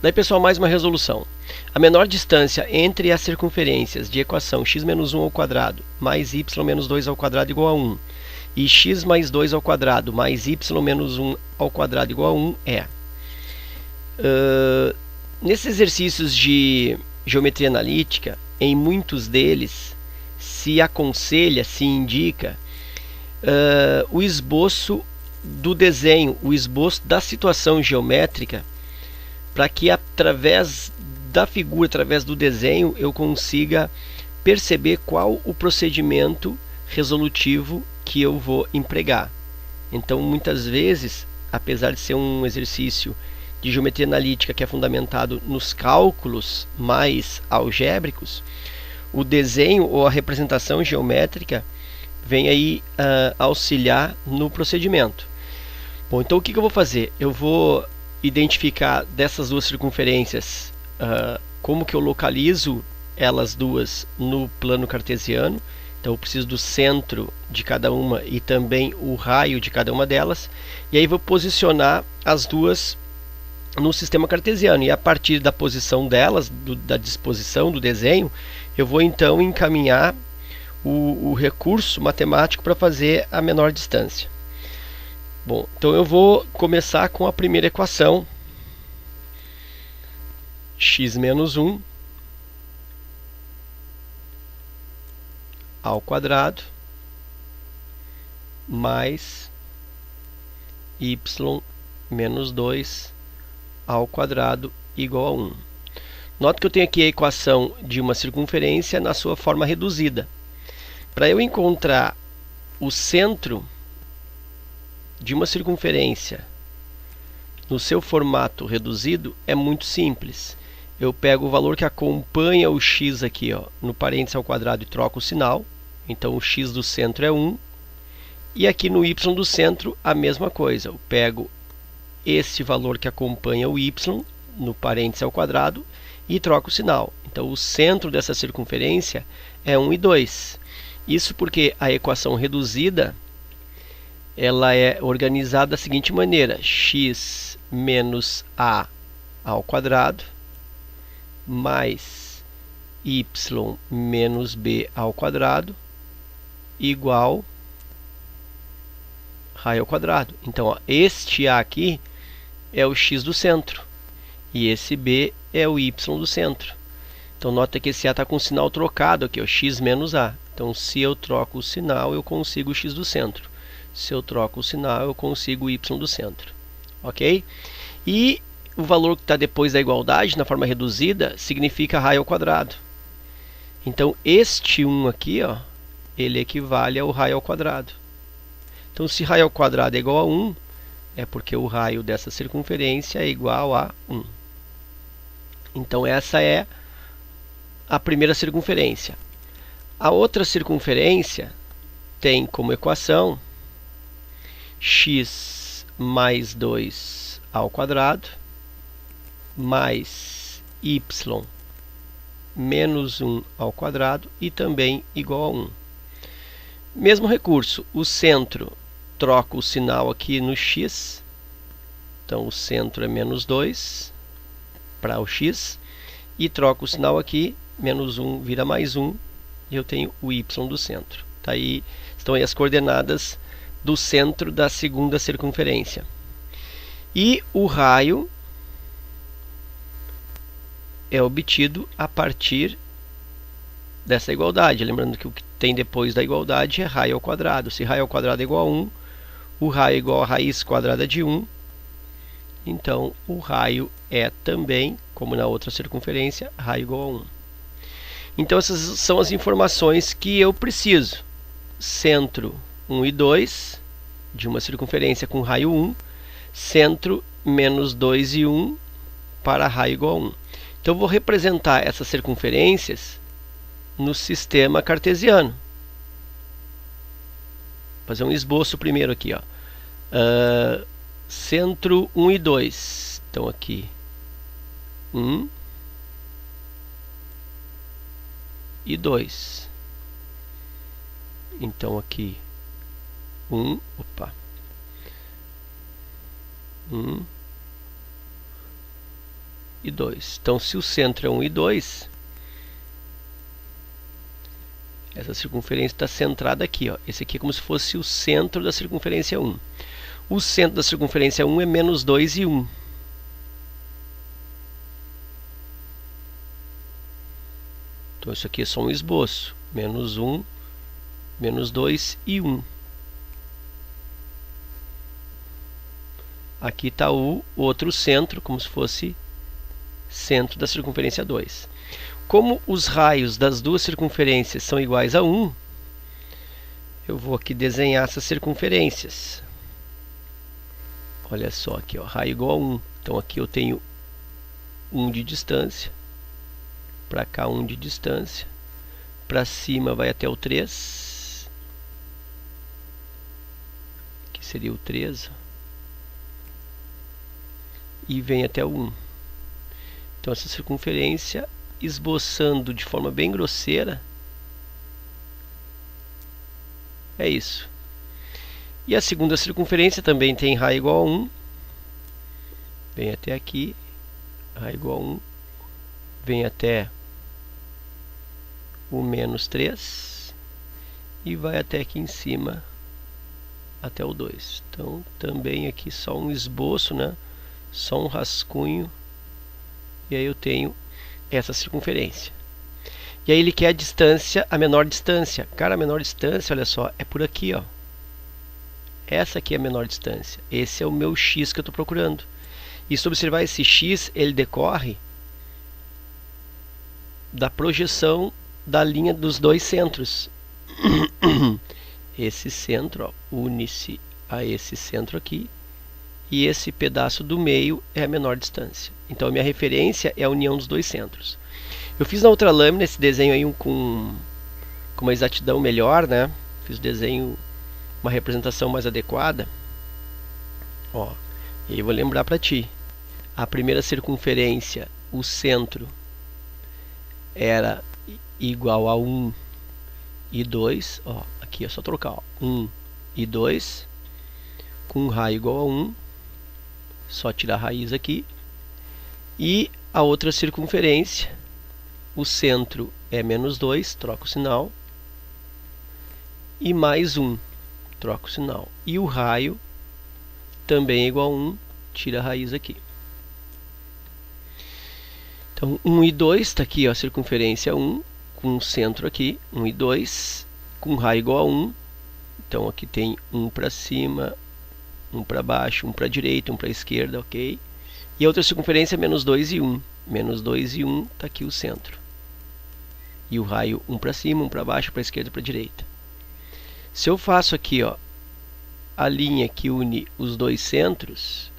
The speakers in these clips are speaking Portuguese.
Daí, pessoal, mais uma resolução. A menor distância entre as circunferências de equação x menos 1 ao quadrado mais y menos 2 ao quadrado igual a 1 e x mais 2 ao quadrado mais y menos 1 ao quadrado igual a 1 é... nesses exercícios de geometria analítica, em muitos deles, se aconselha, se indica o esboço do desenho, o esboço da situação geométrica, para que através da figura, através do desenho, eu consiga perceber qual o procedimento resolutivo que eu vou empregar. Então, muitas vezes, apesar de ser um exercício de geometria analítica que é fundamentado nos cálculos mais algébricos, o desenho ou a representação geométrica vem aí auxiliar no procedimento. Bom, então o que eu vou fazer? Eu vou identificar dessas duas circunferências como que eu localizo elas duas no plano cartesiano. Então eu preciso do centro de cada uma e também o raio de cada uma delas. E aí vou posicionar as duas no sistema cartesiano. E a partir da posição delas, da disposição do desenho, eu vou então encaminhar o recurso matemático para fazer a menor distância. Bom, então eu vou começar com a primeira equação, x menos 1 ao quadrado mais y menos 2 ao quadrado igual a 1. Nota que eu tenho aqui a equação de uma circunferência na sua forma reduzida. Para eu encontrar o centro de uma circunferência no seu formato reduzido é muito simples. Eu pego o valor que acompanha o x aqui, ó, no parênteses ao quadrado, e troco o sinal. Então o x do centro é 1. E aqui no y do centro a mesma coisa. Eu pego esse valor que acompanha o y no parênteses ao quadrado e troco o sinal. Então o centro dessa circunferência é 1 e 2. Isso porque a equação reduzida ela é organizada da seguinte maneira: x menos a ao quadrado mais y menos b ao quadrado igual raio ao quadrado. Então, ó, este a aqui é o x do centro e esse b é o y do centro. Então, nota que esse a está com o sinal trocado aqui, ó, x menos a. Então, se eu troco o sinal, eu consigo o x do centro. Se eu troco o sinal, eu consigo o y do centro. Ok? E o valor que está depois da igualdade, na forma reduzida, significa raio ao quadrado. Então, este 1 aqui, ó, ele equivale ao raio ao quadrado. Então, se raio ao quadrado é igual a 1, é porque o raio dessa circunferência é igual a 1. Então, essa é a primeira circunferência. A outra circunferência tem como equação x mais 2 ao quadrado mais y menos 1 ao quadrado e também igual a 1. Mesmo recurso, o centro, troco o sinal aqui no x. Então, o centro é menos 2 para o x. E troco o sinal aqui, menos 1 vira mais 1. E eu tenho o y do centro. Tá aí, estão aí as coordenadas do centro da segunda circunferência. E o raio é obtido a partir dessa igualdade. Lembrando que o que tem depois da igualdade é raio ao quadrado. Se raio ao quadrado é igual a 1, o raio é igual a raiz quadrada de 1. Então, o raio é também, como na outra circunferência, raio igual a 1. Então, essas são as informações que eu preciso. Centro 1 e 2 de uma circunferência com raio 1. Centro menos 2 e 1 para raio igual a 1. Então, eu vou representar essas circunferências no sistema cartesiano. Vou fazer um esboço primeiro aqui, ó. Centro 1 e 2. Então, aqui 1 e 2. Então, aqui 1, 1 e 2. Então, se o centro é 1 e 2, essa circunferência está centrada aqui, ó. Esse aqui é como se fosse o centro da circunferência 1. O centro da circunferência 1 é menos 2 e 1. Então, isso aqui é só um esboço. Menos 1, menos 2 e 1. Aqui está o outro centro, como se fosse centro da circunferência 2. Como os raios das duas circunferências são iguais a 1, eu vou aqui desenhar essas circunferências. Olha só aqui, ó, raio igual a 1. Então aqui eu tenho 1 de distância. Para cá 1 de distância. Para cima vai até o 3. Que seria o 3. E vem até o 1. Então essa circunferência, esboçando de forma bem grosseira, é isso. E a segunda circunferência também tem raio igual a 1. Vem até aqui, raio igual a 1. Vem até o menos 3. E vai até aqui em cima, até o 2. Então também aqui só um esboço, né? Só um rascunho. E aí eu tenho essa circunferência. E aí ele quer a distância, a menor distância. Cara, a menor distância, olha só, é por aqui, ó. Essa aqui é a menor distância. Esse é o meu x que eu estou procurando. E se observar esse x, ele decorre da projeção da linha dos dois centros. Esse centro, ó, une-se a esse centro aqui. E esse pedaço do meio é a menor distância. Então a minha referência é a união dos dois centros. Eu fiz na outra lâmina esse desenho aí com uma exatidão melhor, né? Fiz o desenho, uma representação mais adequada. Ó, e aí eu vou lembrar para ti. A primeira circunferência, o centro, era igual a 1 e 2. Ó, aqui é só trocar, ó, 1 e 2, com raio igual a 1. Só tirar a raiz aqui. E a outra circunferência, o centro é menos 2, troca o sinal. E mais 1, troca o sinal. E o raio também é igual a 1, tira a raiz aqui. Então 1 e 2, está aqui, ó, a circunferência 1, com o centro aqui, 1 e 2, com raio igual a 1. Então aqui tem 1 para cima, 1 para baixo, 1 para a direita, 1 para a esquerda, ok? E a outra circunferência é menos 2 e 1. Menos 2 e 1, está aqui o centro. E o raio 1 para cima, 1 para baixo, para a esquerda e para a direita. Se eu faço aqui, ó, a linha que une os dois centros,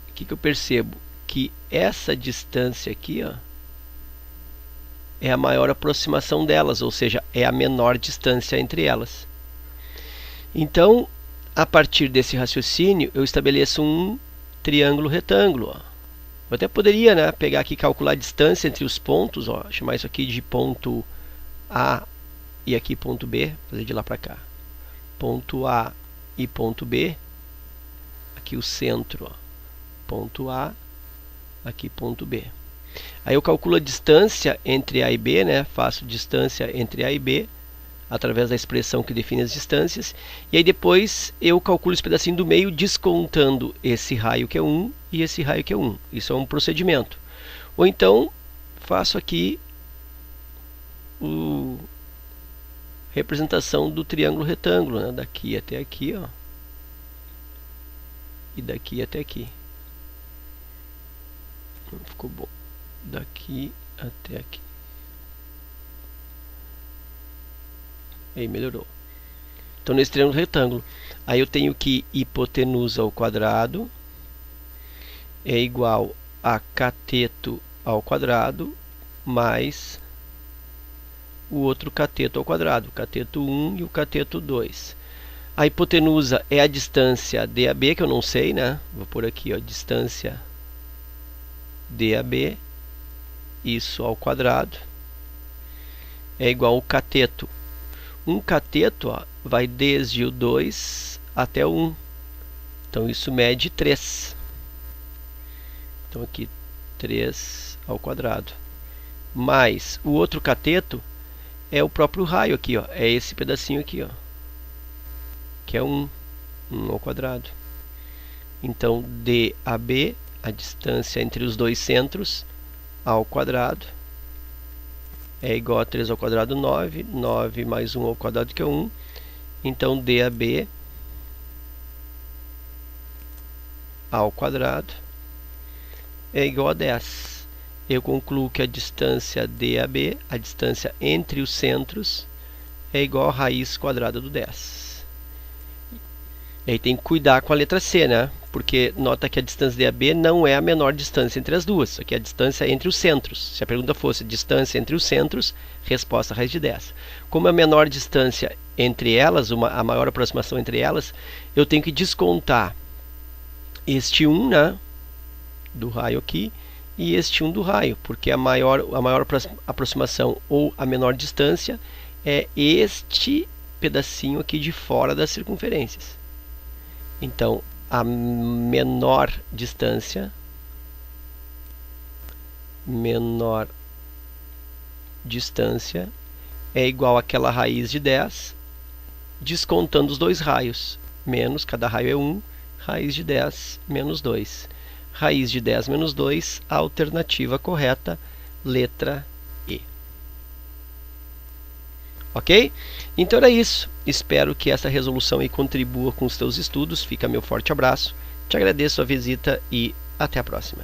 o que eu percebo? Que essa distância aqui, ó, é a maior aproximação delas, ou seja, é a menor distância entre elas. Então, a partir desse raciocínio, eu estabeleço um triângulo retângulo. Ó. Eu até poderia, né, pegar aqui e calcular a distância entre os pontos, ó, chamar isso aqui de ponto A e aqui ponto B, fazer de lá para cá. Ponto A e ponto B, aqui o centro, ó, ponto A, aqui ponto B. Aí eu calculo a distância entre A e B, né, faço distância entre A e B, através da expressão que define as distâncias, e aí depois eu calculo esse pedacinho do meio descontando esse raio que é 1 e esse raio que é 1. Isso é um procedimento. Ou então faço aqui a representação do triângulo retângulo, né? Daqui até aqui, ó, e daqui até aqui. Não ficou bom. Daqui até aqui. Aí melhorou. Então nesse triângulo retângulo, aí eu tenho que hipotenusa ao quadrado é igual a cateto ao quadrado mais o outro cateto ao quadrado, o cateto 1 e o cateto 2. A hipotenusa é a distância DAB, que eu não sei, né? Vou pôr aqui, ó, distância DAB, isso ao quadrado, é igual ao cateto. Um cateto, ó, vai desde o 2 até o 1. Então isso mede 3. Então aqui 3 ao quadrado. Mais o outro cateto é o próprio raio aqui, ó. É esse pedacinho aqui, ó. Que é 1 ao quadrado. Então DAB, a distância entre os dois centros, ao quadrado, é igual a 3 ao quadrado, 9. 9 mais 1 ao quadrado, que é 1. Então DAB ao quadrado é igual a 10. Eu concluo que a distância DAB, a distância entre os centros, é igual a raiz quadrada do 10. E aí tem que cuidar com a letra C, né? Porque nota que a distância DAB não é a menor distância entre as duas. Isso aqui é a distância entre os centros. Se a pergunta fosse distância entre os centros, resposta raiz de 10. Como a menor distância entre elas, a maior aproximação entre elas, eu tenho que descontar este 1, né, do raio aqui, e este 1 do raio, porque a maior aproximação ou a menor distância é este pedacinho aqui de fora das circunferências. Então, a menor distância é igual àquela raiz de 10, descontando os dois raios. Menos, cada raio é 1, raiz de 10 menos 2. Raiz de 10 menos 2, a alternativa correta, letra E. Ok? Então era isso. Espero que essa resolução aí contribua com os teus estudos. Fica meu forte abraço. Te agradeço a visita e até a próxima.